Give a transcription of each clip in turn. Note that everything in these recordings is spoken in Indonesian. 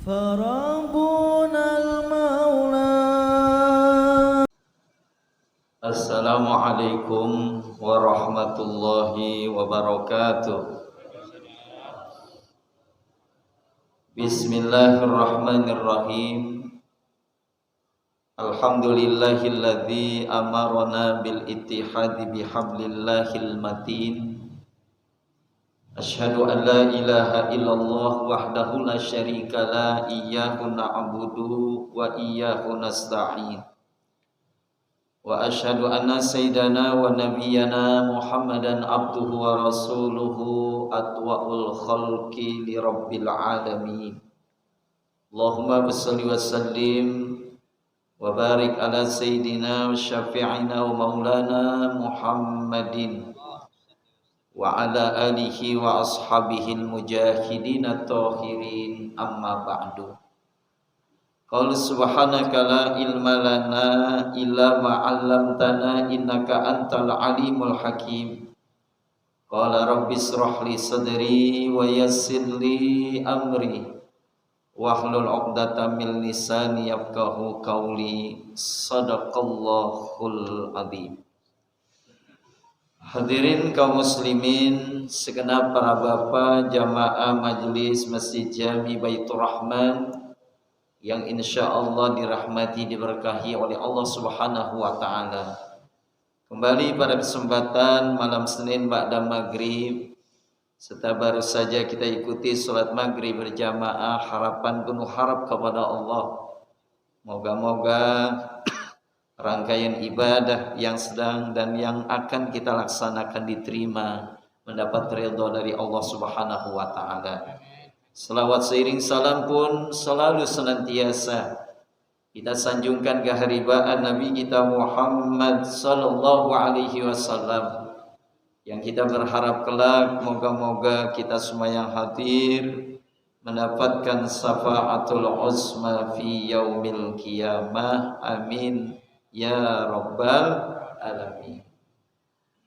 فربنا المولى. Assalamualaikum warahmatullahi wabarakatuh. Bismillahirrahmanirrahim. Alhamdulillahilladzi amarana bil ittihadi bihablillahil matin. Asyhadu an la ilaha illallah wahdahu la syarika la iyyahu na'budu wa iyyahu nasta'in. Wa asyhadu anna sayyidana wa nabiyyana Muhammadan abduhu wa rasuluhu atwa'ul khalqi li rabbil alamin. Allahumma shalli wa sallim wa barik ala sayyidina wa syafi'ina wa maulana Muhammadin wa ala alihi wa ashabihil mujahidin at-tahirin, amma ba'du. Qul subhanaka la ilma lana illa ma 'allamtana innaka antal alimul hakim. Qala rabbi ishrah li sadri wa yassir li amri wahlul 'uqdatam min lisani yafqahu qawli. Shadaqallahul adzim. Hadirin kaum muslimin, segenap para bapak jamaah majelis Masjid Jami Baitur Rahman yang insyaallah dirahmati diberkahi oleh Allah Subhanahu wa taala. Kembali pada kesempatan malam Senin ba'da maghrib, serta baru saja kita ikuti salat maghrib berjamaah, harapan penuh harap kepada Allah. Moga-moga rangkaian ibadah yang sedang dan yang akan kita laksanakan diterima, mendapat ridha dari Allah Subhanahu wa taala. Selawat seiring salam pun selalu senantiasa kita sanjungkan keharibaan Nabi kita Muhammad sallallahu alaihi wasallam, yang kita berharap kelak moga-moga kita semua yang hadir mendapatkan syafaatul uzma fi yaumil qiyamah. Amin ya rabbal alamin.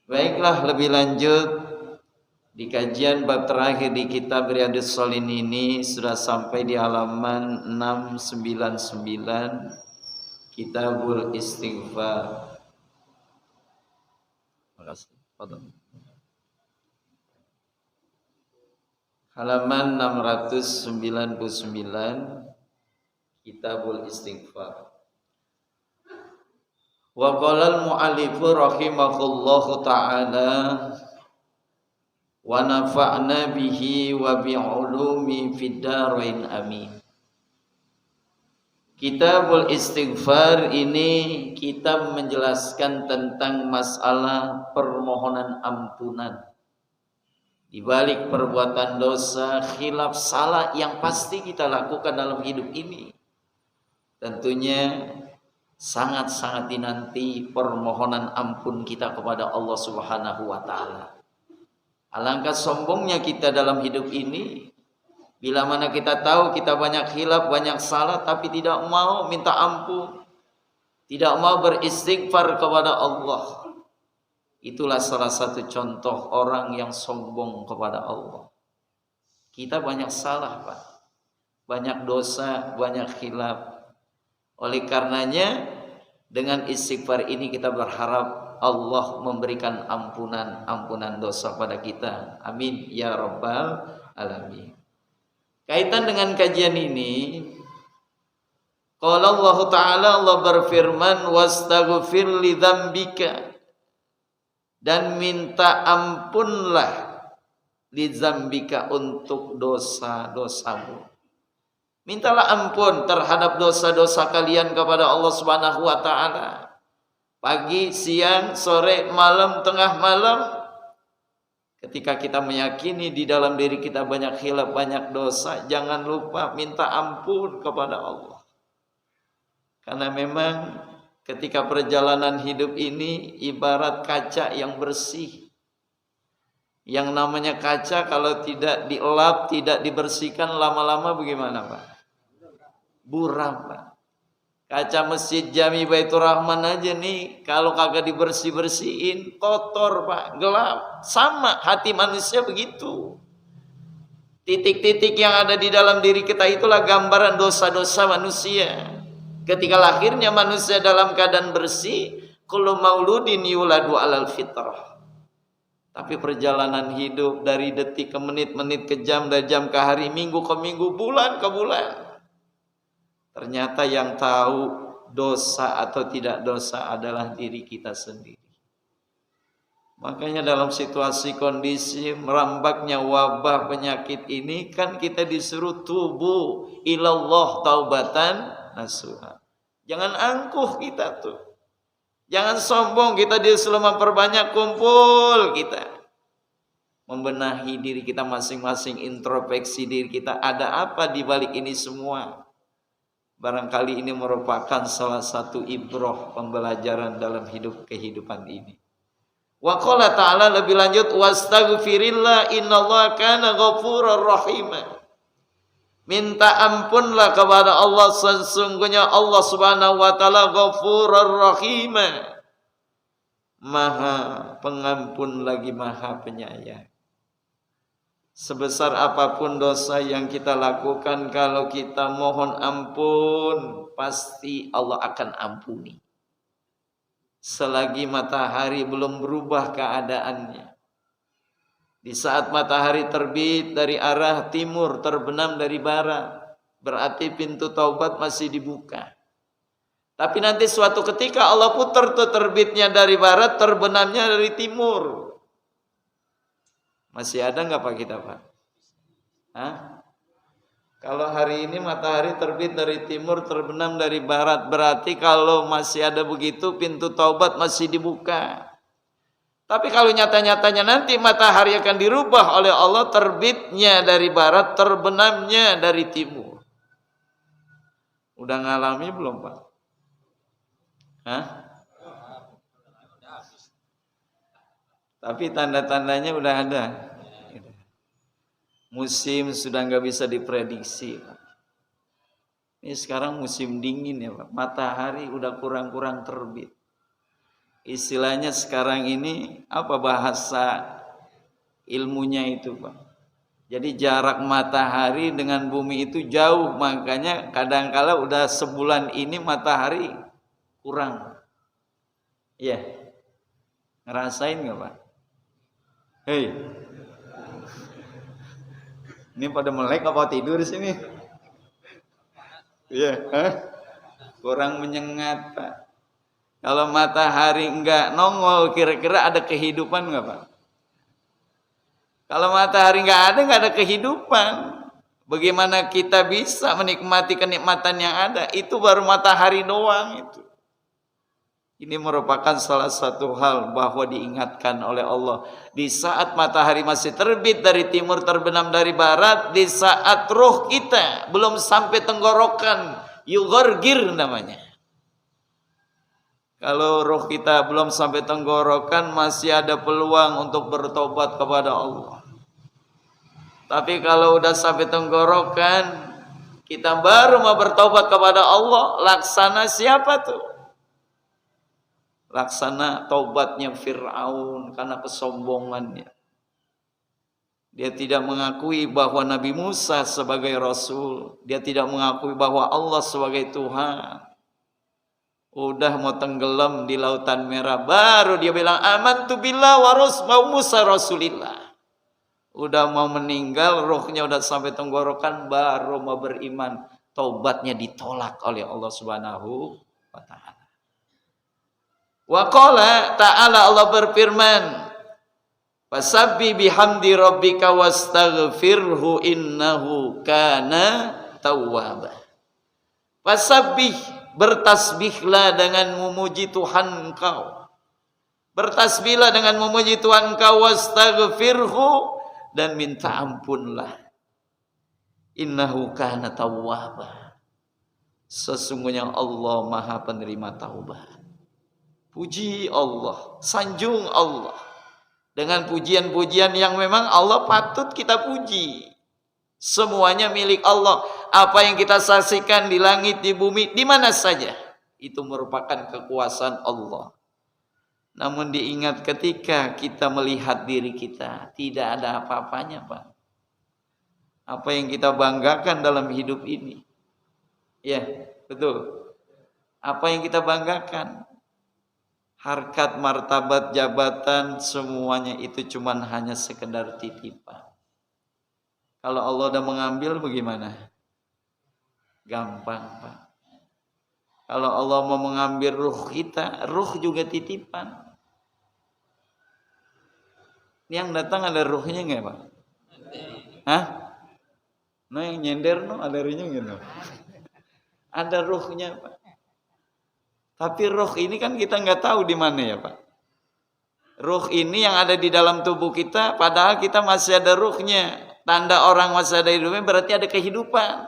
Baiklah, lebih lanjut di kajian bab terakhir di kitab Riyadhus Shalihin ini sudah sampai di halaman 699, Kitabul Istighfar. Makasih. Halaman 699, Kitabul Istighfar. Wa qala al-mu'allifu rahimahullahu ta'ala wa nafa'na bihi wa bi'ulumi fid dharain amin. Kitabul Istighfar ini kita menjelaskan tentang masalah permohonan ampunan di balik perbuatan dosa, khilaf, salah yang pasti kita lakukan dalam hidup ini. Tentunya sangat-sangat dinanti permohonan ampun kita kepada Allah Subhanahu wa taala. Alangkah sombongnya kita dalam hidup ini bila mana kita tahu kita banyak khilaf, banyak salah, tapi tidak mau minta ampun, tidak mau beristighfar kepada Allah. Itulah salah satu contoh orang yang sombong kepada Allah. Kita banyak salah, Pak, banyak dosa, banyak khilaf. Oleh karenanya dengan istighfar ini kita berharap Allah memberikan ampunan dosa pada kita. Amin ya rabbal alamin. Kaitan dengan kajian ini, qala Allah Ta'ala, Allah berfirman, wastaghfir li dzambika, dan minta ampunlah li dzambika, untuk dosa-dosamu. Mintalah ampun terhadap dosa-dosa kalian kepada Allah Subhanahu wa taala. Pagi, siang, sore, malam, tengah malam. Ketika kita meyakini di dalam diri kita banyak khilaf, banyak dosa, jangan lupa minta ampun kepada Allah. Karena memang ketika perjalanan hidup ini ibarat kaca yang bersih. Yang namanya kaca kalau tidak dielap, tidak dibersihkan, lama-lama bagaimana, Pak? Buram, Pak. Kaca Masjid Jami Baitur Rahman aja nih, kalau kagak dibersih-bersihin kotor, Pak, gelap. Sama hati manusia begitu. Titik-titik yang ada di dalam diri kita itulah gambaran dosa-dosa manusia. Ketika lahirnya manusia dalam keadaan bersih, kullu mauludin yuladu alal fitrah. Tapi perjalanan hidup dari detik ke menit, menit ke jam, dari jam ke hari, minggu ke minggu, bulan ke bulan, ternyata yang tahu dosa atau tidak dosa adalah diri kita sendiri. Makanya dalam situasi kondisi merambaknya wabah penyakit ini, kan kita disuruh tubu ilallah taubatan nasuha. Jangan angkuh kita tuh. Jangan sombong, kita disuruh memperbanyak kumpul kita. Membenahi diri kita masing-masing, introspeksi diri kita, ada apa di balik ini semua. Barangkali ini merupakan salah satu ibrah pembelajaran dalam kehidupan ini. Wa qala ta'ala lebih lanjut, wastaghfirillah innallaha kana ghafurur rahim. Minta ampunlah kepada Allah, sesungguhnya Allah Subhanahu wa taala ghafurur rahim. Maha pengampun lagi maha penyayang. Sebesar apapun dosa yang kita lakukan, kalau kita mohon ampun, pasti Allah akan ampuni. Selagi matahari belum berubah keadaannya. Di saat matahari terbit dari arah timur, terbenam dari barat, berarti pintu taubat masih dibuka. Tapi nanti suatu ketika Allah putar tuh, terbitnya dari barat, terbenamnya dari timur. Masih ada nggak Pak kita Pak? Hah? Kalau hari ini matahari terbit dari timur, terbenam dari barat, berarti kalau masih ada begitu, pintu taubat masih dibuka. Tapi kalau nyata-nyatanya nanti matahari akan dirubah oleh Allah, terbitnya dari barat, terbenamnya dari timur. Udah ngalami belum Pak? Hah? Tapi tanda-tandanya udah ada. Musim sudah nggak bisa diprediksi. Ini sekarang musim dingin ya Pak. Matahari udah kurang-kurang terbit. Istilahnya sekarang ini apa bahasa ilmunya itu Pak? Jadi jarak matahari dengan bumi itu jauh. Makanya kadangkala udah sebulan ini matahari kurang. Iya. Ngerasain nggak Pak? Hei. Ini pada melek apa tidur sini? Iya, kurang menyengat Pak. Kalau matahari enggak nongol, kira-kira ada kehidupan enggak Pak? Kalau matahari enggak ada kehidupan. Bagaimana kita bisa menikmati kenikmatan yang ada? Itu baru matahari doang itu. Ini merupakan salah satu hal bahwa diingatkan oleh Allah. Di saat matahari masih terbit dari timur, terbenam dari barat, di saat roh kita belum sampai tenggorokan, yughargir namanya. Kalau roh kita belum sampai tenggorokan, masih ada peluang untuk bertobat kepada Allah. Tapi kalau udah sampai tenggorokan, kita baru mau bertobat kepada Allah, laksana siapa tuh? Laksana taubatnya Fir'aun karena kesombongannya. Dia tidak mengakui bahwa Nabi Musa sebagai Rasul. Dia tidak mengakui bahwa Allah sebagai Tuhan. Udah mau tenggelam di lautan merah, baru dia bilang amantu billah wa Musa Rasulillah. Udah mau meninggal, rohnya udah sampai tenggorokan, baru mau beriman. Taubatnya ditolak oleh Allah Subhanahu wa ta'ala. Wa qala ta'ala, Allah berfirman, fasabbi bihamdi rabbika wastaghfirhu innahu kana tawwaba. Fasabbih, bertasbihlah dengan memuji Tuhan engkau. Bertasbihlah dengan memuji Tuhan engkau, wastaghfirhu, dan minta ampunlah. Innahu kana tawwaba. Sesungguhnya Allah Maha penerima taubat. Puji Allah, sanjung Allah dengan pujian-pujian yang memang Allah patut kita puji. Semuanya milik Allah. Apa yang kita saksikan di langit, di bumi, di mana saja, itu merupakan kekuasaan Allah. Namun diingat ketika kita melihat diri kita, tidak ada apa-apanya Pak. Apa yang kita banggakan dalam hidup ini? Ya, betul. Apa yang kita banggakan? Harkat, martabat, jabatan, semuanya itu cuman hanya sekedar titipan. Kalau Allah udah mengambil bagaimana? Gampang, Pak. Kalau Allah mau mengambil ruh kita, ruh juga titipan. Yang datang ada ruhnya nggak, Pak? Hah? No, yang nyender no, ada ruhnya gitu. Ada ruhnya, Pak. Tapi ruh ini kan kita nggak tahu di mana ya, Pak. Ruh ini yang ada di dalam tubuh kita, padahal kita masih ada ruhnya. Tanda orang masih ada hidupnya berarti ada kehidupan.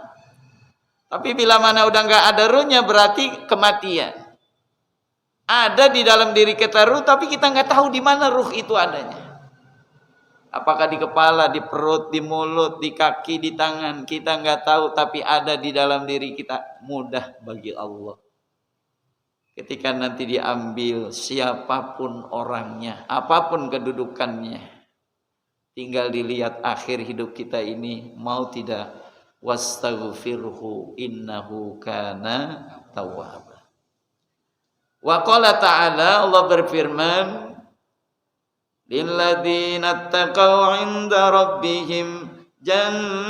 Tapi bila mana udah nggak ada ruhnya berarti kematian. Ada di dalam diri kita ruh, tapi kita nggak tahu di mana ruh itu adanya. Apakah di kepala, di perut, di mulut, di kaki, di tangan, kita nggak tahu, tapi ada di dalam diri kita. Mudah bagi Allah. Ketika nanti diambil, siapapun orangnya, apapun kedudukannya, tinggal dilihat akhir hidup kita ini mau tidak. Wastaghfirhu innahu kana tawwaba. Wa qala ta'ala, Allah berfirman, lilladzina taqaw 'inda rabbihim jannatun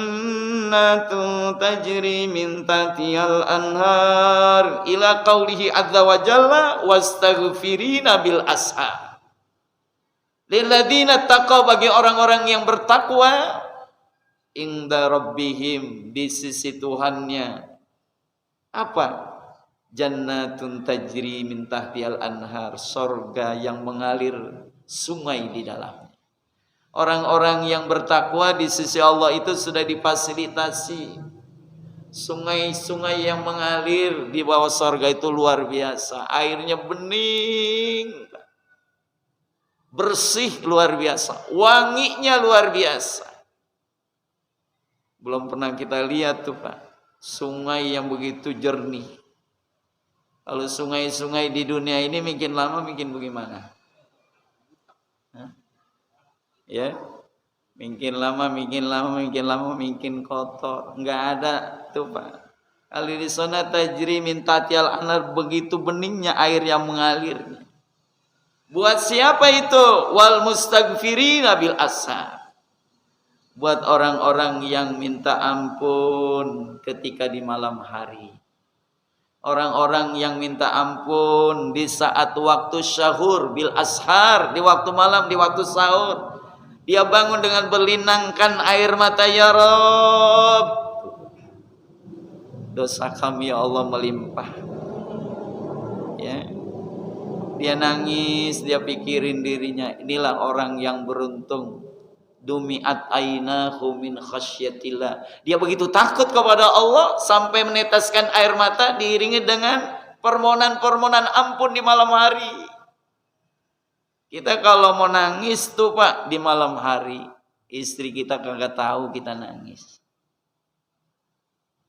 tajri min tahtihal anhar ila qaulihi azza wa jalla wastaghfirina bil ashar. Lilladzina taqaw, bagi orang-orang yang bertakwa, inda rabbihim, di sisi Tuhannya. Apa? Jannatun tajri min tahtihal anhar, surga yang mengalir sungai di dalamnya. Orang-orang yang bertakwa di sisi Allah itu sudah difasilitasi sungai-sungai yang mengalir di bawah surga itu luar biasa. Airnya bening, bersih luar biasa, wanginya luar biasa. Belum pernah kita lihat tuh, Pak, sungai yang begitu jernih. Kalau sungai-sungai di dunia ini makin lama makin bagaimana? Ya, makin lama makin kotor. Enggak ada tuh, Pak. Kalau di sana tajri min tahtihal anhar, begitu beningnya air yang mengalir. Buat siapa itu? Wal mustaghfirina bil ashar. Buat orang-orang yang minta ampun ketika di malam hari. Orang-orang yang minta ampun di saat waktu syahur bil ashar, di waktu malam, di waktu sahur. Dia bangun dengan berlinangkan air mata, ya Rabb, dosa kami ya Allah melimpah. Ya. Dia nangis, dia pikirin dirinya, inilah orang yang beruntung. Dumi'at ainahu min khasyatillah. Dia begitu takut kepada Allah sampai meneteskan air mata diiringi dengan permohonan-permohonan ampun di malam hari. Kita kalau mau nangis tuh, Pak, di malam hari, istri kita kagak tahu kita nangis.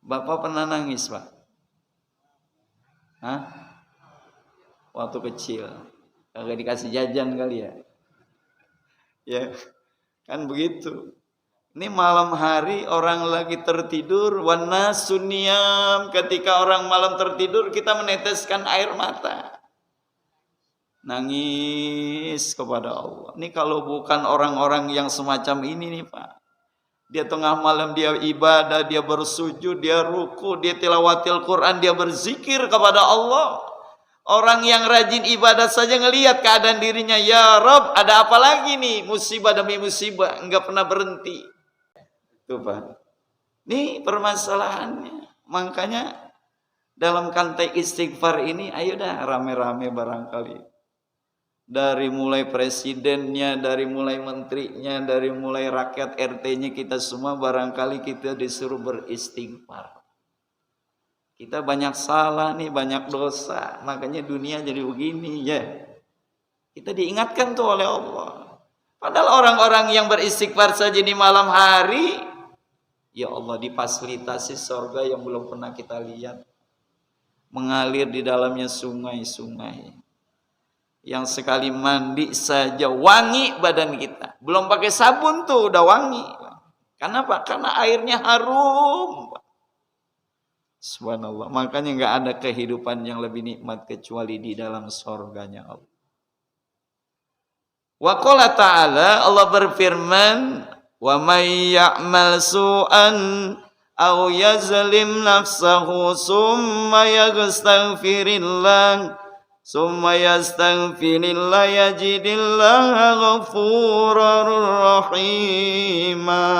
Bapak pernah nangis, Pak? Hah? Waktu kecil kagak dikasih jajan kali ya? Ya. Kan begitu. Ini malam hari orang lagi tertidur, wana sunyam, ketika orang malam tertidur kita meneteskan air mata. Nangis kepada Allah. Ini kalau bukan orang-orang yang semacam ini nih, Pak. Dia tengah malam dia ibadah, dia bersujud, dia ruku, dia tilawatil Quran, dia berzikir kepada Allah. Orang yang rajin ibadah saja ngelihat keadaan dirinya, ya Rob, ada apa lagi nih? Musibah demi musibah, enggak pernah berhenti. Tuh, Pak. Ini permasalahannya. Makanya dalam kantai istighfar ini, ayo dah rame-rame barangkali. Dari mulai presidennya, dari mulai menterinya, dari mulai rakyat RT-nya, kita semua barangkali kita disuruh beristighfar. Kita banyak salah nih, banyak dosa. Makanya dunia jadi begini ya. Kita diingatkan tuh oleh Allah. Padahal orang-orang yang beristighfar saja di malam hari, ya Allah, difasilitasi surga yang belum pernah kita lihat. Mengalir di dalamnya sungai-sungai. Yang sekali mandi saja wangi badan kita. Belum pakai sabun tuh udah wangi. Kenapa? Karena airnya harum. Subhanallah. Makanya nggak ada kehidupan yang lebih nikmat kecuali di dalam surganya Allah. Wa qala ta'ala, Allah berfirman, wa may ya'mal su'an aw yazlim nafsahu summa yastaghfirillah yajidillaha ghafurar rahima.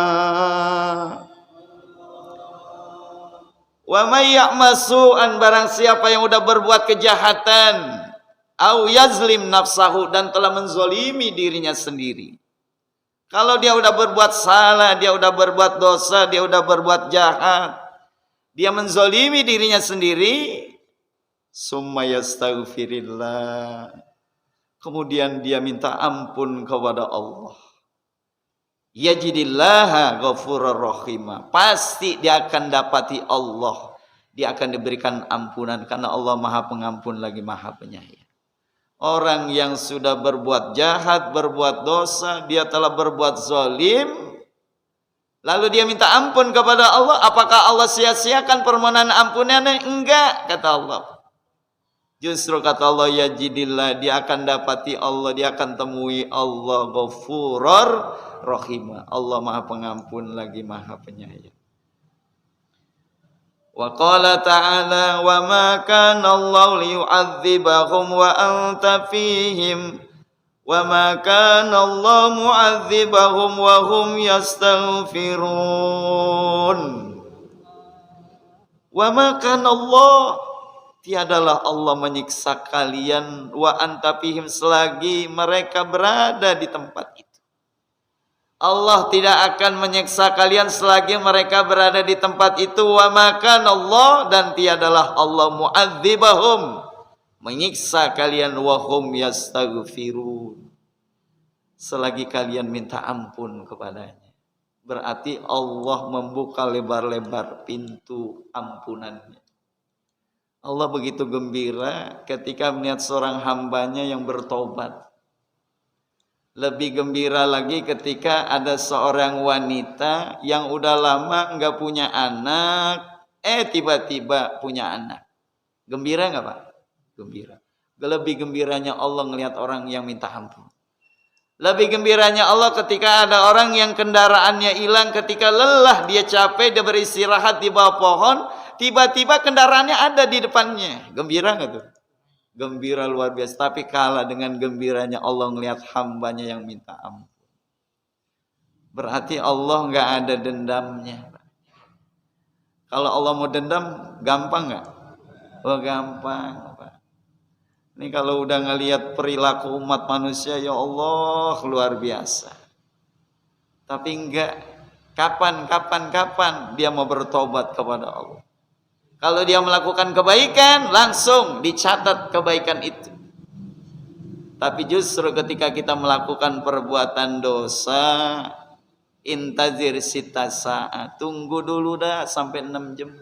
Wa may ya'mal su'an, barang siapa yang udah berbuat kejahatan, au yazlim nafsahu, dan telah menzolimi dirinya sendiri. Kalau dia udah berbuat salah, dia udah berbuat dosa, dia udah berbuat jahat, dia menzolimi dirinya sendiri, summa yastaghfirillah, kemudian dia minta ampun kepada Allah, yajidillaha ghafurur rahima, pasti dia akan dapati Allah, dia akan diberikan ampunan, karena Allah Maha Pengampun lagi Maha Penyayang. Orang yang sudah berbuat jahat, berbuat dosa, dia telah berbuat zalim, lalu dia minta ampun kepada Allah, apakah Allah sia-siakan permohonan ampunannya? Enggak, kata Allah. Justru kata Allah, yajidillah, dia akan dapati Allah, dia akan temui Allah ghafurur rahimah, Allah Maha Pengampun lagi Maha Penyayang. Wa qala ta'ala, wa ma kana Allah liyu'adzibahum wa anta fihim wa ma kana Allah mu'adzibahum wa hum yastaghfirun. Wa ma kana Allah, tiadalah Allah menyiksa kalian, wa anta fihim, selagi mereka berada di tempat itu. Allah tidak akan menyiksa kalian selagi mereka berada di tempat itu. Wa makan Allah, dan tiadalah Allah mu'adzibahum, menyiksa kalian, wa hum yastaghfirun, selagi kalian minta ampun kepadanya. Berarti Allah membuka lebar-lebar pintu ampunannya. Allah begitu gembira ketika melihat seorang hambanya yang bertobat. Lebih gembira lagi ketika ada seorang wanita yang udah lama nggak punya anak, tiba-tiba punya anak. Gembira nggak Pak? Gembira. Lebih gembiranya Allah ngelihat orang yang minta ampun. Lebih gembiranya Allah ketika ada orang yang kendaraannya hilang, ketika lelah, dia capek, dia beristirahat di bawah pohon, tiba-tiba kendaraannya ada di depannya. Gembira nggak tuh? Gembira luar biasa. Tapi kalah dengan gembiranya Allah ngelihat hambanya yang minta ampun. Berarti Allah nggak ada dendamnya. Kalau Allah mau dendam, gampang nggak? Oh gampang. Ini kalau udah ngelihat perilaku umat manusia, ya Allah luar biasa. Tapi enggak. Kapan dia mau bertobat kepada Allah? Kalau dia melakukan kebaikan, langsung dicatat kebaikan itu. Tapi justru ketika kita melakukan perbuatan dosa, intazir sita saat, tunggu dulu dah sampai 6 jam.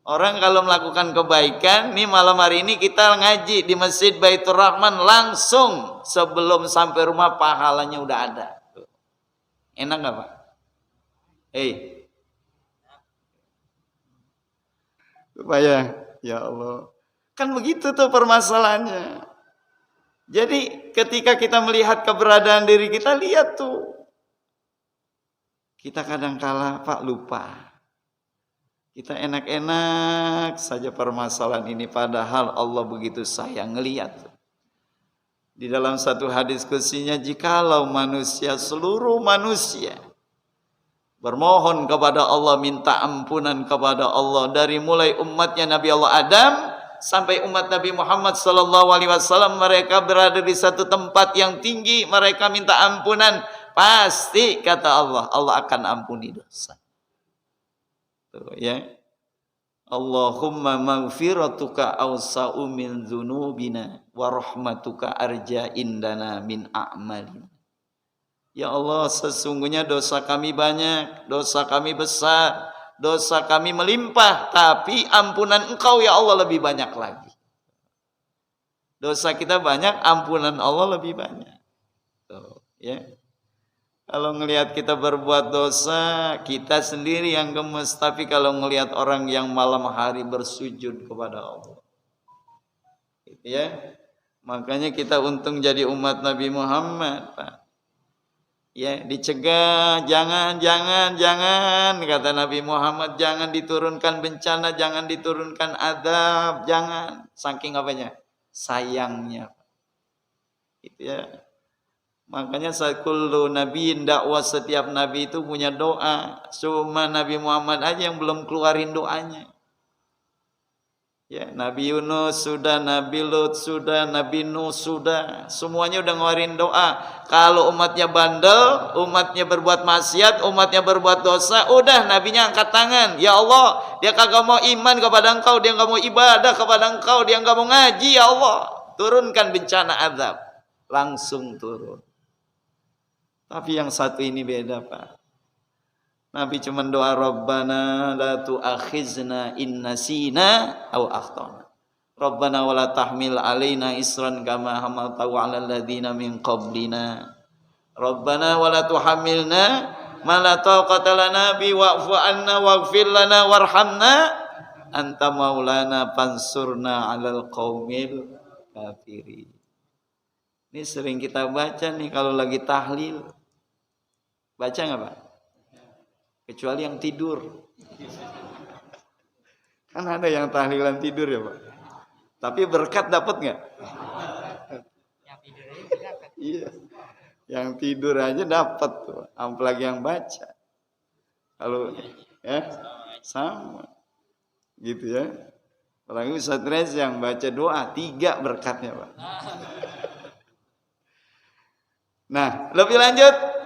Orang kalau melakukan kebaikan, nih malam hari ini kita ngaji di Masjid Baitur Rahman, langsung sebelum sampai rumah pahalanya udah ada. Enak gak Pak? Supaya ya Allah, kan begitu tuh permasalahannya. Jadi ketika kita melihat keberadaan diri kita, lihat tuh, kita kadang-kala Pak lupa, kita enak-enak saja permasalahan ini, padahal Allah begitu sayang ngelihat. Di dalam satu hadis qudsinya, jikalau manusia, seluruh manusia bermohon kepada Allah, minta ampunan kepada Allah, dari mulai umatnya Nabi Allah Adam sampai umat Nabi Muhammad SAW, mereka berada di satu tempat yang tinggi, mereka minta ampunan, pasti kata Allah, Allah akan ampuni dosa. Tuh, ya. Allahumma maghfiratuka awsa'u min dzunubina wa rahmatuka arja indana min a'malina. Ya Allah, sesungguhnya dosa kami banyak, dosa kami besar, dosa kami melimpah, tapi ampunan Engkau ya Allah lebih banyak lagi. Dosa kita banyak, ampunan Allah lebih banyak. Tuh, ya. Kalau ngelihat kita berbuat dosa, kita sendiri yang gemes. Tapi kalau ngelihat orang yang malam hari bersujud kepada Allah, gitu ya. Makanya kita untung jadi umat Nabi Muhammad, Pak. Ya, dicegah, jangan, kata Nabi Muhammad, jangan diturunkan bencana, jangan diturunkan azab, jangan. Saking apanya? Sayangnya. Gitu ya. Makanya kullu nabiin dakwah, setiap nabi itu punya doa. Cuma Nabi Muhammad aja yang belum keluarin doanya. Ya, Nabi Yunus sudah, Nabi Lut sudah, Nabi Nuh sudah. Semuanya udah ngeluarin doa. Kalau umatnya bandel, umatnya berbuat maksiat, umatnya berbuat dosa, udah nabinya angkat tangan. Ya Allah, dia kagak mau iman kepada Engkau, dia enggak mau ibadah kepada Engkau, dia enggak mau ngaji, ya Allah, turunkan bencana azab. Langsung turun. Tapi yang satu ini beda, Pak. Nabi cuma doa, Rabbana la tu'akhizna in nasina aw akhtana. Rabbana wa la tahmil alaina isran kama hamaltahu 'alal ladzina min qablina. Rabbana wa la tuhammilna ma la taqata lana bi wa'fu 'anna waghfir lana warhamna anta maulana fansurna 'alal qaumil kafirin. Ini sering kita baca nih kalau lagi tahlil. Baca enggak, Pak? Kecuali yang tidur. Kan ada yang tahlilan tidur ya, Pak. Tapi berkat dapat nggak? Yang tidur aja dapat. Iya. Yang tidur aja dapat tuh. Apalagi yang baca. Kalau ya sama. Gitu ya. Apalagi Ustaz Rez yang baca doa 3 berkatnya, Pak. Nah, lebih lanjut.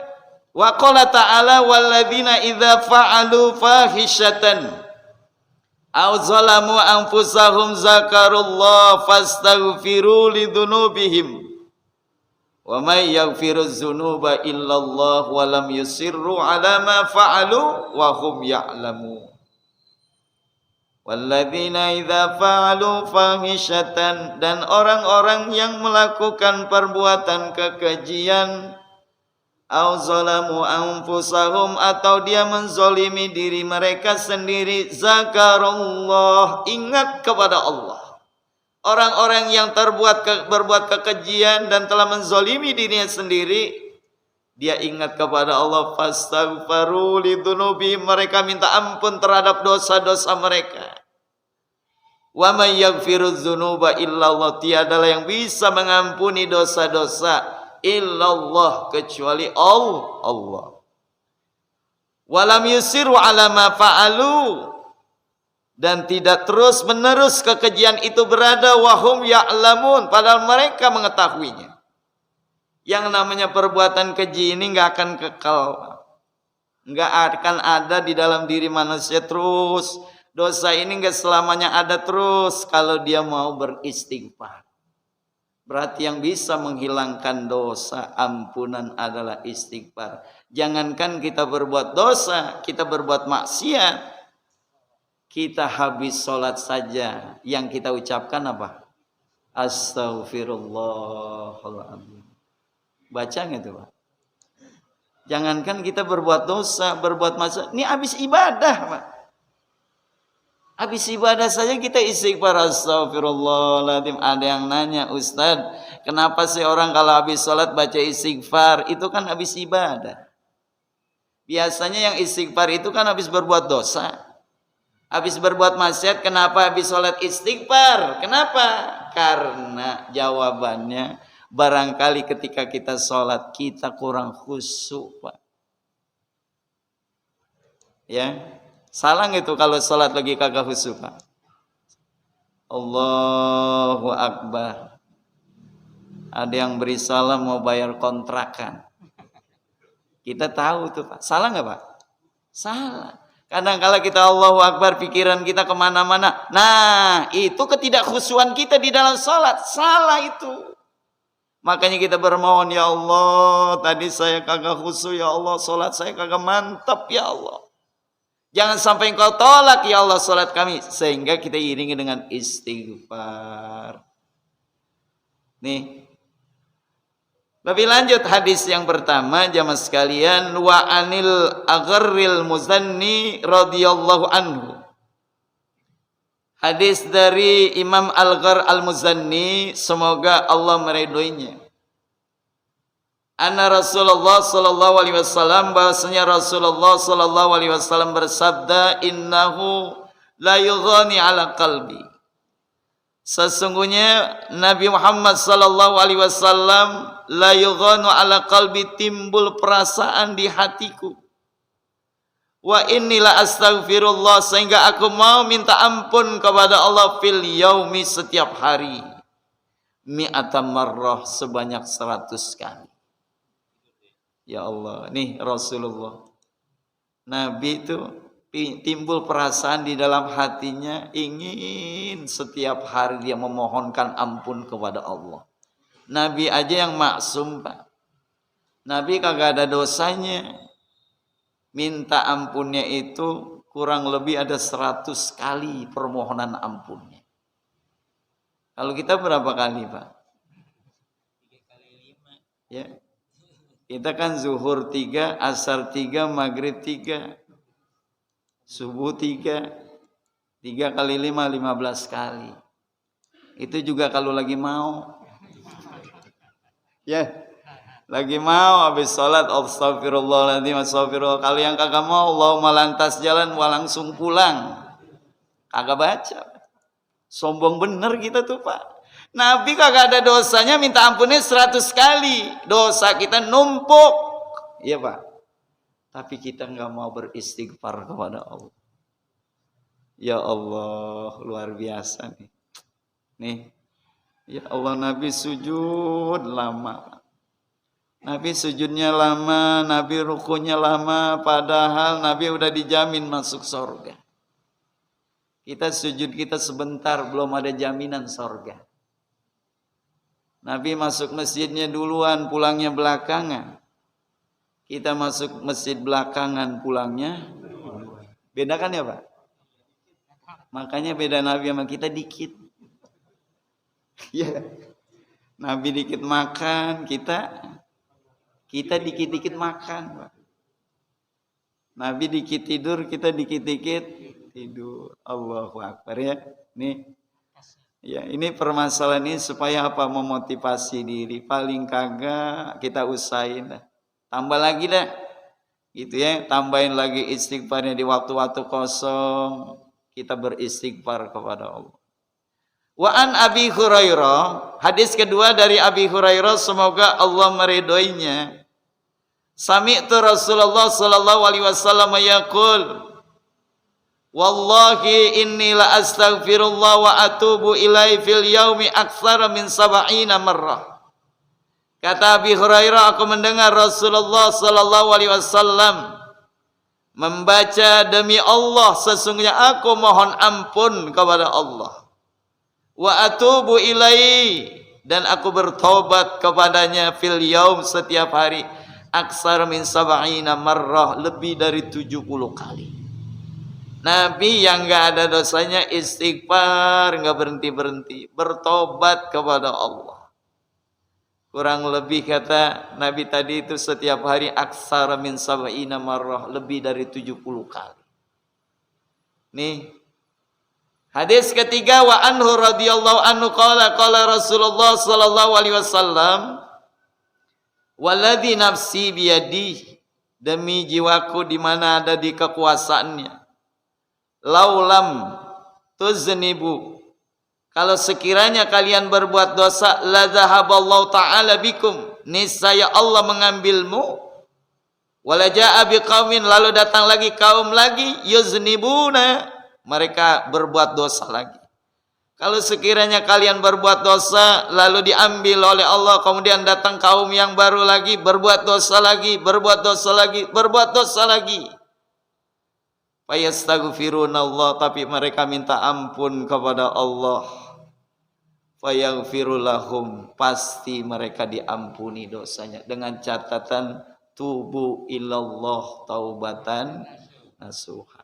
Wa qala ta'ala walladzina idza fa'alu fahishatan aw zalamu anfusahum zakarullah fastaghfiru lidzunubihim wa may yaghfiruz dzunuba illallah wa lam yusirru ala ma fa'alu wa hum ya'lamun. Walladzina idza fa'alu fahishatan, dan orang-orang yang melakukan perbuatan kekejian, au zalamu anfusahum, atau dia menzolimi diri mereka sendiri, zakarullah, ingat kepada Allah. Orang-orang yang berbuat kekejian dan telah menzolimi dirinya sendiri, dia ingat kepada Allah, fastaghfaru lidzunubi, mereka minta ampun terhadap dosa-dosa mereka. Wa may yaghfirudz dzunuba illallah, tiadalah yang bisa mengampuni dosa-dosa illallah, kecuali Allah. Walam yusiru ala ma fa'alu, dan tidak terus menerus kekejian itu berada, wahum ya'lamun, padahal mereka mengetahuinya. Yang namanya perbuatan keji ini nggak akan kekal, nggak akan ada di dalam diri manusia terus. Dosa ini nggak selamanya ada terus kalau dia mau beristighfar. Berarti yang bisa menghilangkan dosa, ampunan adalah istighfar. Jangankan kita berbuat dosa, kita berbuat maksiat, kita habis sholat saja, yang kita ucapkan apa? Astaghfirullahaladzim. Baca gitu, Pak. Jangankan kita berbuat dosa, berbuat maksiat, ini habis ibadah, Pak. Habis ibadah saja kita istighfar, astagfirullahaladzim. Ada yang nanya, Ustadz, kenapa sih orang kalau habis sholat baca istighfar? Itu kan habis ibadah. Biasanya yang istighfar itu kan habis berbuat dosa, habis berbuat maksiat. Kenapa habis sholat istighfar? Kenapa? Karena jawabannya, barangkali ketika kita sholat kita kurang khusyuk, Pak. Ya. Salah gitu kalau sholat lagi kagak khusyuk, Pak. Allahu Akbar. Ada yang beri salam mau bayar kontrakan. Kita tahu tuh, Pak. Salah nggak, Pak? Salah. Kadang-kala kita Allahu Akbar, pikiran kita kemana-mana. Nah, itu ketidakkhusyuan kita di dalam sholat. Salah itu. Makanya kita bermohon, ya Allah, tadi saya kagak khusyuk, ya Allah, sholat saya kagak mantap, ya Allah. Jangan sampai Engkau tolak, ya Allah, salat kami. Sehingga kita iringi dengan istighfar. Nih, Lebih lanjut hadis yang pertama jamaah sekalian, wa anil Agharril Muzanni radhiyallahu anhu. Hadis dari Imam Al-Ghar Al-Muzanni, semoga Allah meridhoinya. Anna Rasulullah sallallahu alaihi wasallam, bahwasanya Rasulullah sallallahu alaihi wasallam bersabda, innahu la yughani ala qalbi. Sesungguhnya Nabi Muhammad sallallahu alaihi wasallam la yughanu ala qalbi, timbul perasaan di hatiku. Wa innila astaghfirullah, sehingga aku mau minta ampun kepada Allah fil yaumi, setiap hari, mi'ata marrah, sebanyak 100 kali. Ya Allah, nih Rasulullah, Nabi itu timbul perasaan di dalam hatinya, ingin setiap hari dia memohonkan ampun kepada Allah. Nabi aja yang maksum, Pak. Nabi kagak ada dosanya. Minta ampunnya itu kurang lebih ada 100 kali permohonan ampunnya. Kalau kita berapa kali, Pak? 3 kali 5. Ya. Kita kan zuhur 3, asar 3, maghrib 3, subuh 3. 3 kali 5, 15 kali. Itu juga kalau lagi mau. Ya, lagi mau habis sholat, astagfirullahaladzim, astagfirullah. Kalau yang kagak mau, Allahumma lantas jalan, langsung pulang. Kagak baca. Sombong bener kita tuh, Pak. Nabi kagak ada dosanya, minta ampunnya 100 kali. Dosa kita numpuk. Iya, Pak. Tapi kita nggak mau beristighfar kepada Allah. Ya Allah, luar biasa nih. Nih, ya Allah, Nabi sujud lama. Nabi sujudnya lama, Nabi rukunya lama, padahal Nabi udah dijamin masuk surga. Kita sujud kita sebentar, belum ada jaminan surga. Nabi masuk masjidnya duluan, pulangnya belakangan. Kita masuk masjid belakangan, pulangnya beda kan ya, Pak? Makanya beda Nabi sama kita dikit. Ya, Nabi dikit makan, kita dikit-dikit makan, Pak. Nabi dikit tidur, kita dikit-dikit tidur. Allahu Akbar ya. Nih, ya ini permasalahan ini supaya apa? Memotivasi diri. Paling kagak kita usahain dah. Tambah lagi dah. Gitu ya, tambahin lagi istighfarnya di waktu-waktu kosong. Kita beristighfar kepada Allah. Wa an Abi Hurairah, hadis kedua dari Abi Hurairah, semoga Allah meridhoinya. Sami'tu Rasulullah sallallahu alaihi wasallam yaqul, wallahi inni la astaghfirullah wa atubu ilaihi fil yaumi aktsara min 70 marrah. Kata Abi Hurairah, aku mendengar Rasulullah sallallahu alaihi wasallam membaca, demi Allah sesungguhnya aku mohon ampun kepada Allah, wa atubu ilaihi, dan aku bertobat kepadanya fil yaum, setiap hari, aksar min 70 marrah, lebih dari 70 kali. Nabi yang enggak ada dosanya istighfar, enggak berhenti-berhenti, bertobat kepada Allah. Kurang lebih kata Nabi tadi itu setiap hari aksar min 70 marrah, lebih dari 70 kali. Nih, hadis ketiga, wa anhu radhiyallahu anhu qala Rasulullah sallallahu alaihi wasallam, walladzi nafsi biyadihi, demi jiwaku di mana ada di kekuasaannya, laulam tuznibu, kalau sekiranya kalian berbuat dosa, la zahaballahu ta'ala bikum, niscaya Allah mengambilmu. Wala jaa biqaumin, lalu datang lagi kaum lagi, yuznibuna, mereka berbuat dosa lagi. Kalau sekiranya kalian berbuat dosa lalu diambil oleh Allah, kemudian datang kaum yang baru lagi, berbuat dosa lagi, berbuat dosa lagi, berbuat dosa lagi. Fayastaghfirunallah, tapi mereka minta ampun kepada Allah. Fayaghfirulahum, pasti mereka diampuni dosanya, dengan catatan tubu ilallah taubatan nasuha.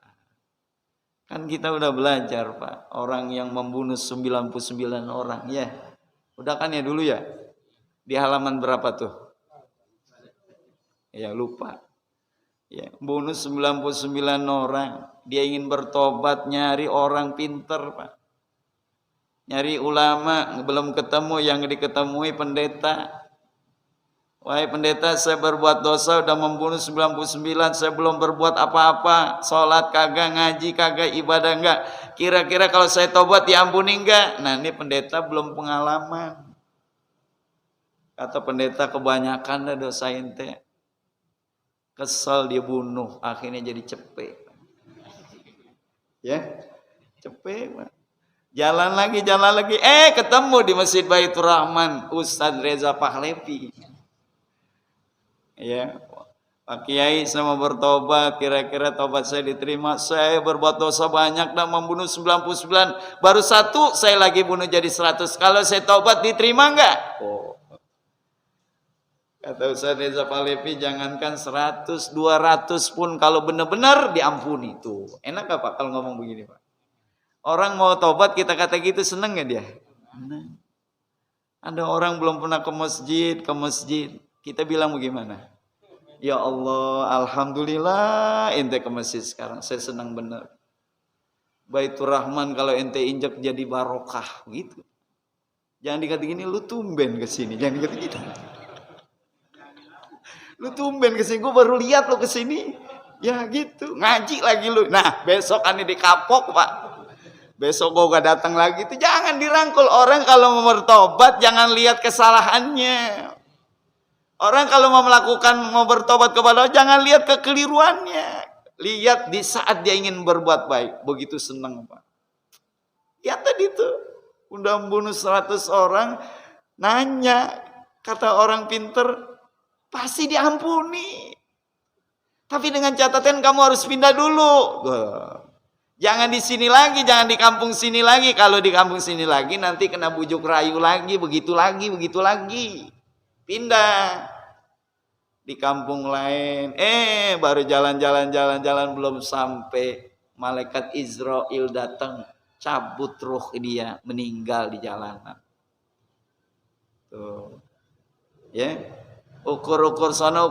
Kan kita udah belajar, Pak, orang yang membunuh 99 orang ya. Udah kan ya dulu ya? Di halaman berapa tuh? Ya lupa. Ya, bunuh 99 orang. Dia ingin bertobat, nyari orang pinter, Pak. Nyari ulama, belum ketemu, yang diketemui pendeta. Wahai pendeta, saya berbuat dosa, udah membunuh 99, saya belum berbuat apa-apa. Sholat kagak, ngaji kagak, ibadah enggak. Kira-kira kalau saya tobat diampuni enggak? Nah, ini pendeta belum pengalaman. Kata pendeta, kebanyakan dah dosa ente. Kesel dia bunuh, akhirnya jadi cepet. Ya, cepet. Jalan lagi, ketemu di Masjid Baitur Rahman, Ustadz Reza Pahlevi. Ya, Pak Kiai, saya mau bertobat, kira-kira tobat saya diterima. Saya berbuat dosa banyak dan membunuh 99, baru satu saya lagi bunuh jadi 100. Kalau saya tobat diterima enggak? Oh. Kata Ustaz Reza Pahlevi, jangankan 100, 200 pun kalau benar-benar diampuni. Tuh, enak gak Pak kalau ngomong begini Pak? Orang mau tobat kita kata gitu, seneng gak dia? Nah, ada orang belum pernah ke masjid, kita bilang bagaimana? Ya Allah, alhamdulillah ente ke masjid sekarang, saya senang benar. Baitur Rahman kalau ente injek jadi barokah gitu. Jangan dikata gini, lu tumben ke sini, jangan dikata gitu. Lu tumben ke sini, gue baru lihat lu ke sini. Ya gitu, ngaji lagi lu. Nah, besok ini dikapok, Pak. Besok gue gak datang lagi. Itu jangan dirangkul. Orang kalau mau bertobat jangan lihat kesalahannya. Orang kalau mau bertobat kepada Allah jangan lihat kekeliruannya. Lihat di saat dia ingin berbuat baik. Begitu senang, Pak. Ya tadi tuh, udah membunuh 100 orang, nanya, kata orang pinter, pasti diampuni. Tapi dengan catatan kamu harus pindah dulu. Jangan di sini lagi, jangan di kampung sini lagi. Kalau di kampung sini lagi nanti kena bujuk rayu lagi, begitu lagi. Pindah. Di kampung lain. Baru jalan belum sampai. Malaikat Israel datang, cabut ruh dia, meninggal di jalanan. Tuh. Ya. Ukur sana,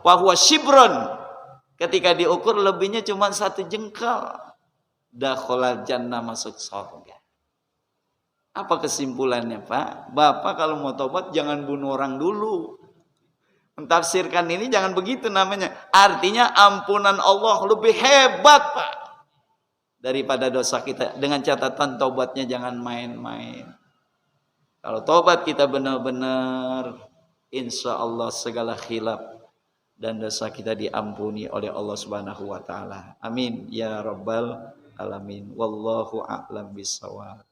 wahwa shibron. Ketika diukur lebihnya cuma 1 jengkal. Dakhalal jannah, masuk surga. Apa kesimpulannya Pak? Bapak kalau mau tobat jangan bunuh orang dulu. Mentafsirkan ini jangan begitu namanya. Artinya ampunan Allah lebih hebat Pak daripada dosa kita. Dengan catatan tobatnya jangan main-main. Kalau tobat kita benar-benar, insya Allah segala khilaf dan dosa kita diampuni oleh Allah Subhanahu wa taala. Amin ya rabbal alamin. Wallahu a'lam bishawab.